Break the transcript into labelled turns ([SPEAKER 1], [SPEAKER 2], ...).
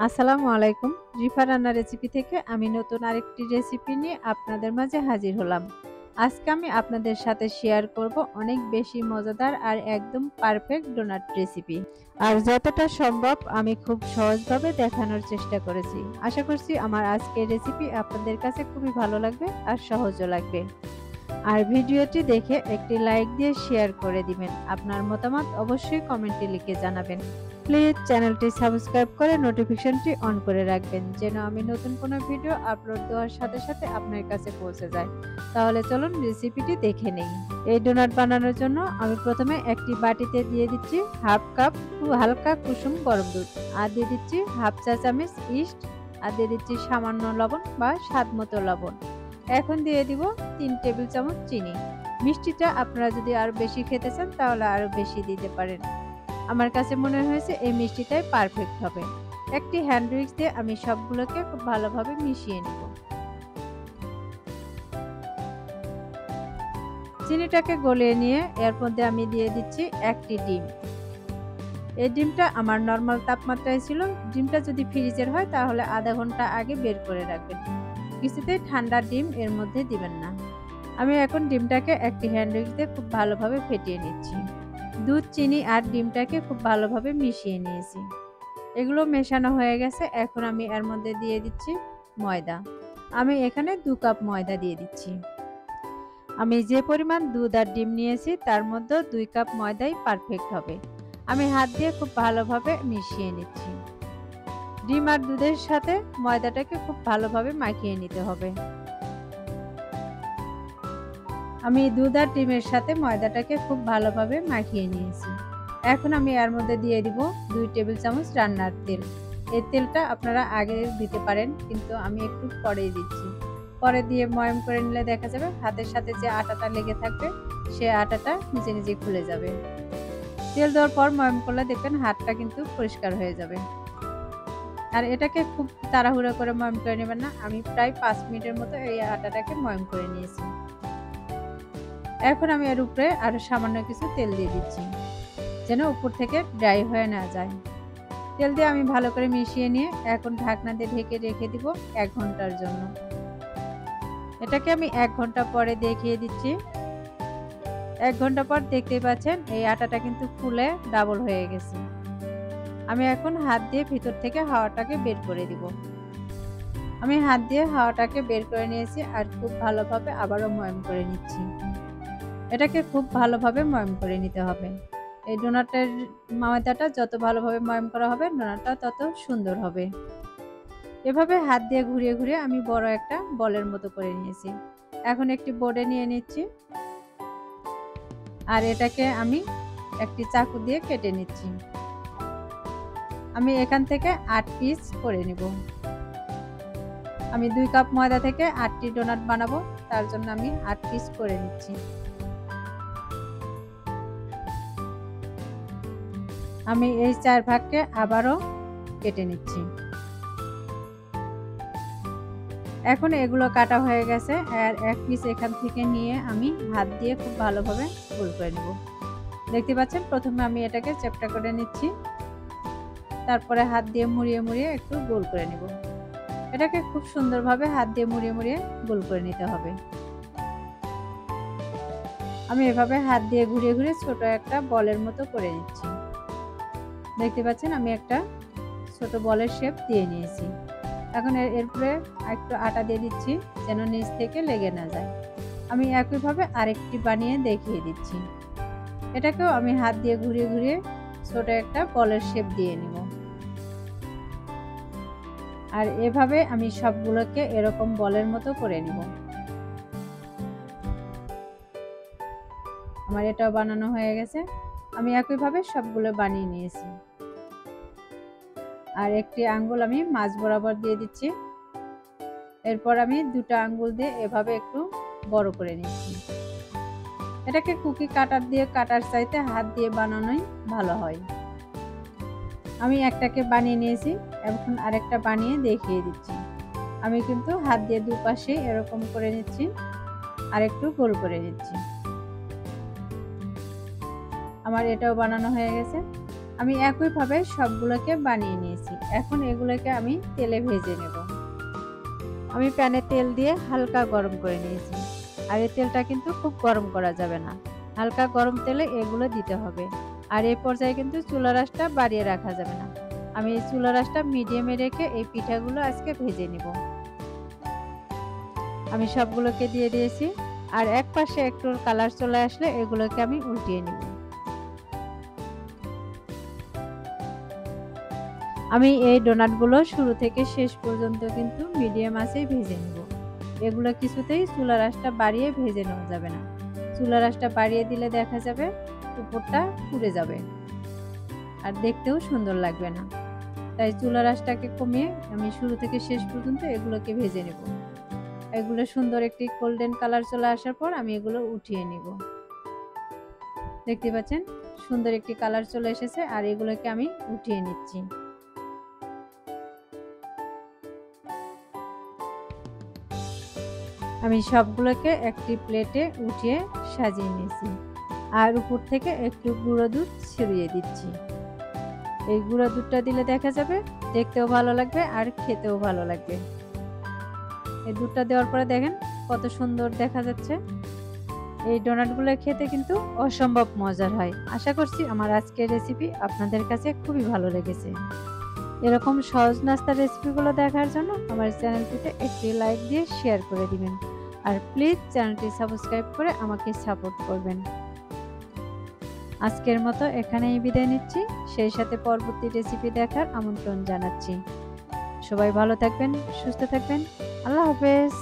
[SPEAKER 1] আসসালামু আলাইকুম। রিফা রান্না রেসিপি থেকে আমি নতুন আরেকটি রেসিপি নিয়ে আপনাদের মাঝে হাজির হলাম। আজকে আমি আপনাদের সাথে শেয়ার করব অনেক বেশি মজাদার আর একদম পারফেক্ট ডোনাট রেসিপি। আর যতটা সম্ভব আমি খুব সহজভাবে দেখানোর চেষ্টা করেছি। আশা করছি আমার আজকের রেসিপি আপনাদের কাছে খুবই ভালো লাগবে আর সহজও লাগবে। আর ভিডিওটি দেখে একটি লাইক দিয়ে শেয়ার করে দিবেন। আপনার মতামত অবশ্যই কমেন্টে লিখে জানাবেন। প্লিজ চ্যানেলটি সাবস্ক্রাইব করে নোটিফিকেশনটি অন করে রাখবেন যেন আমি নতুন কোনো ভিডিও আপলোড দেওয়ার সাথে সাথে আপনার কাছে পৌঁছে যায়। তাহলে চলুন রেসিপিটি দেখে নেই। এই ডোনাট বানানোর জন্য আমি প্রথমে একটি বাটিতে দিয়ে দিচ্ছি হাফ কাপ হালকা কুসুম গরম দুধ, আর দিয়ে দিচ্ছি হাফ চা চামচ ইস্ট, আর দিয়ে দিচ্ছি সামান্য লবণ বা স্বাদ মতো লবণ। এখন দিয়ে দিব 3 টেবিল চামচ চিনি। মিষ্টিটা আপনারা যদি আরো বেশি খেতে চান তাহলে আরো বেশি দিতে পারেন। আমার কাছে মনে হয়েছে এই মিষ্টিটাই পারফেক্ট হবে। একটি হ্যান্ড উইক্স দিয়ে আমি সবগুলোকে খুব ভালোভাবে মিশিয়ে নিব। চিনিটাকে গলিয়ে নিয়ে এর মধ্যে আমি দিয়ে দিচ্ছি একটি ডিম। এই ডিমটা আমার নরমাল তাপমাত্রায় ছিল। ডিমটা যদি ফ্রিজের হয় তাহলে আধা ঘন্টা আগে বের করে রাখবেন। কিছুতেই ঠান্ডা ডিম এর মধ্যে দিবেন না। আমি এখন ডিমটাকে একটি হ্যান্ড উইক্স দিয়ে খুব ভালোভাবে ফেটিয়ে নিচ্ছি। দুধ, চিনি আর ডিমটাকে খুব ভালোভাবে মিশিয়ে নিয়েছি। এগুলো মেশানো হয়ে গেছে। এখন আমি এর মধ্যে দিয়ে দিচ্ছি ময়দা। আমি এখানে 2 কাপ ময়দা দিয়ে দিচ্ছি। আমি যে পরিমাণ দুধ আর ডিম নিয়েছি তার মধ্যে 2 কাপ ময়দাই পারফেক্ট হবে। আমি হাত দিয়ে খুব ভালোভাবে মিশিয়ে নিচ্ছি। ডিম আর দুধের সাথে ময়দাটাকে খুব ভালোভাবে মাখিয়ে নিতে হবে। আমি দুধ আর ডিমের সাথে ময়দাটাকে খুব ভালোভাবে মাখিয়ে নিয়েছি। এখন আমি এর মধ্যে দিয়ে দিব 2 টেবিল চামচ রান্নার তেল। এই তেলটা আপনারা আগে দিতে পারেন, কিন্তু আমি একটু পরেই দিচ্ছি। পরে দিয়ে ময়াম করে নিলে দেখা যাবে হাতের সাথে যে আটাটা লেগে থাকবে সে আটাটা নিজে নিজে খুলে যাবে। তেল দেওয়ার পর ময়াম করলে দেখবেন হাতটা কিন্তু পরিষ্কার হয়ে যাবে। আর এটাকে খুব তাড়াহুড়ো করে ময়াম করে নেবেন না। আমি প্রায় 5 মিনিটের মতো এই আটাটাকে ময়াম করে নিয়েছি। এখন আমি এর উপরে আরো সামান্য কিছু তেল দিয়ে দিচ্ছি যেন উপর থেকে ড্রাই হয়ে না যায়। তেল দিয়ে আমি ভালো করে মিশিয়ে নিয়ে এখন ঢাকনা দিয়ে ঢেকে রেখে দিব 1 ঘন্টার জন্য। এটাকে আমি 1 ঘন্টা পরে দেখিয়ে দিচ্ছি। 1 ঘন্টা পর দেখতেই পাচ্ছেন এই আটাটা কিন্তু ফুলে ডাবল হয়ে গেছে। আমি এখন হাত দিয়ে ভিতর থেকে হাওয়াটাকে বের করে দিব। আমি হাত দিয়ে হাওয়াটাকে বের করে নিয়েছি আর খুব ভালোভাবে আবারও ময়াম করে নিচ্ছি। এটাকে খুব ভালোভাবে ময়াম করে নিতে হবে। এই ডোনাটের ময়দাটা যত ভালোভাবে ময়াম করা হবে ডোনাটটা তত সুন্দর হবে। এভাবে হাত দিয়ে ঘুরিয়ে ঘুরিয়ে আমি বড় একটা বলের মতো করে নিয়েছি। এখন একটি বোর্ডে নিয়ে নিচ্ছি আর এটাকে আমি একটি চাকু দিয়ে কেটে নিচ্ছি। আমি এখান থেকে 8 পিস করে নিব। আমি 2 কাপ ময়দা থেকে 8টি ডোনাট বানাবো, তার জন্য আমি 8 পিস করে নিচ্ছি। আমি এই 4 ভাগকে আবারও কেটে নিচ্ছি। এখন এগুলো কাটা হয়ে গেছে আর 1 পিস এখান থেকে নিয়ে আমি হাত দিয়ে খুব ভালোভাবে গোল করে নেব। দেখতে পাচ্ছেন প্রথমে আমি এটাকে চ্যাপটা করে নিচ্ছি, তারপরে হাত দিয়ে মুড়িয়ে মুড়িয়ে একটু গোল করে নেব। এটাকে খুব সুন্দরভাবে হাত দিয়ে মুড়িয়ে মুড়িয়ে গোল করে নিতে হবে। আমি এভাবে হাত দিয়ে ঘুরিয়ে ঘুরিয়ে ছোট একটা বলের মতো করে নিচ্ছি। দেখতে পাচ্ছেন আমি একটা ছোট বলের শেপ দিয়ে নিয়েছি। এখন এরপরে একটু আটা দিয়ে দিচ্ছি যেন নিচ থেকে লেগে না যায়। আমি একইভাবে আরেকটি বানিয়ে দেখিয়ে দিচ্ছি। এটাকেও আমি হাত দিয়ে ঘুরিয়ে ঘুরিয়ে ছোট একটা বলের শেপ দিয়ে নিব। আর এভাবে আমি সবগুলোকে এরকম বলের মতো করে নিব। আমার এটাও বানানো হয়ে গেছে। আমি একইভাবে সবগুলো বানিয়ে নিয়েছি। আর একটি আঙ্গুল আমি মাঝ বরাবর দিয়ে দিচ্ছি। এরপর আমি 2টা আঙ্গুল দিয়ে এভাবে একটু বড় করে নিচ্ছি। এটাকে কুকি কাটার দিয়ে কাটার চাইতে হাত দিয়ে বানানোই ভালো হয়। আমি একটাকে বানিয়ে নিয়েছি, এখন আরেকটা বানিয়ে দেখিয়ে দিচ্ছি। আমি কিন্তু হাত দিয়ে দুপাশে এরকম করে নিচ্ছি আর একটু গোল করে নিচ্ছি। আমার এটাও বানানো হয়ে গেছে। আমি একইভাবে সবগুলোকে বানিয়ে নিয়েছি। এখন এগুলোকে আমি তেলে ভেজে নেব। আমি প্যানে তেল দিয়ে হালকা গরম করে নিয়েছি। আর এই তেলটা কিন্তু খুব গরম করা যাবে না, হালকা গরম তেলে এগুলো দিতে হবে। আর এই পর্যায়ে কিন্তু চুলার আঁচটা বাড়িয়ে রাখা যাবে না। আমি এই চুলার আঁচটা মিডিয়ামে রেখে এই পিঠাগুলো আজকে ভেজে নিব। আমি সবগুলোকে দিয়ে দিয়েছি। আর এক পাশে একটু কালার চলে আসলে এগুলোকে আমি উল্টিয়ে নিব। আমি এই ডোনাটগুলো শুরু থেকে শেষ পর্যন্ত কিন্তু মিডিয়াম আঁচেই ভেজে নিব। এগুলো কিছুতেই চুলার আঁচটা বাড়িয়ে ভেজে নেওয়া যাবে না। চুলার আঁচটা বাড়িয়ে দিলে দেখা যাবে উপরটা পুড়ে যাবে আর দেখতেও সুন্দর লাগবে না। তাই চুলার আঁচটাকে কমিয়ে আমি শুরু থেকে শেষ পর্যন্ত এগুলোকে ভেজে নেব। এগুলো সুন্দর একটি গোল্ডেন কালার চলে আসার পর আমি এগুলো উঠিয়ে নিব। দেখতে পাচ্ছেন সুন্দর একটি কালার চলে এসেছে আর এগুলোকে আমি উঠিয়ে নিচ্ছি। আমি সবগুলোকে একটি প্লেটে উঠিয়ে সাজিয়ে নিয়েছি আর উপর থেকে একটু গুঁড়ো দুধ ছড়িয়ে দিচ্ছি। এই গুঁড়ো দুধটা দিলে দেখা যাবে দেখতেও ভালো লাগবে আর খেতেও ভালো লাগবে। এই দুধটা দেওয়ার পরে দেখেন কত সুন্দর দেখা যাচ্ছে। এই ডোনাটগুলো খেতে কিন্তু অসম্ভব মজার হয়। আশা করছি আমার আজকের রেসিপি আপনাদের কাছে খুবই ভালো লেগেছে। এরকম সহজ নাস্তার রেসিপিগুলো দেখার জন্য আমার চ্যানেলটিতে একটি লাইক দিয়ে শেয়ার করে দিবেন। আর প্লিজ চ্যানেলটি সাবস্ক্রাইব করে আমাকে সাপোর্ট করবেন। আজকের মতো এখানেই বিদায় নিচ্ছি, সেই সাথে পরবর্তী রেসিপি দেখার আমন্ত্রণ জানাচ্ছি। সবাই ভালো থাকবেন, সুস্থ থাকবেন। আল্লাহ হাফেজ।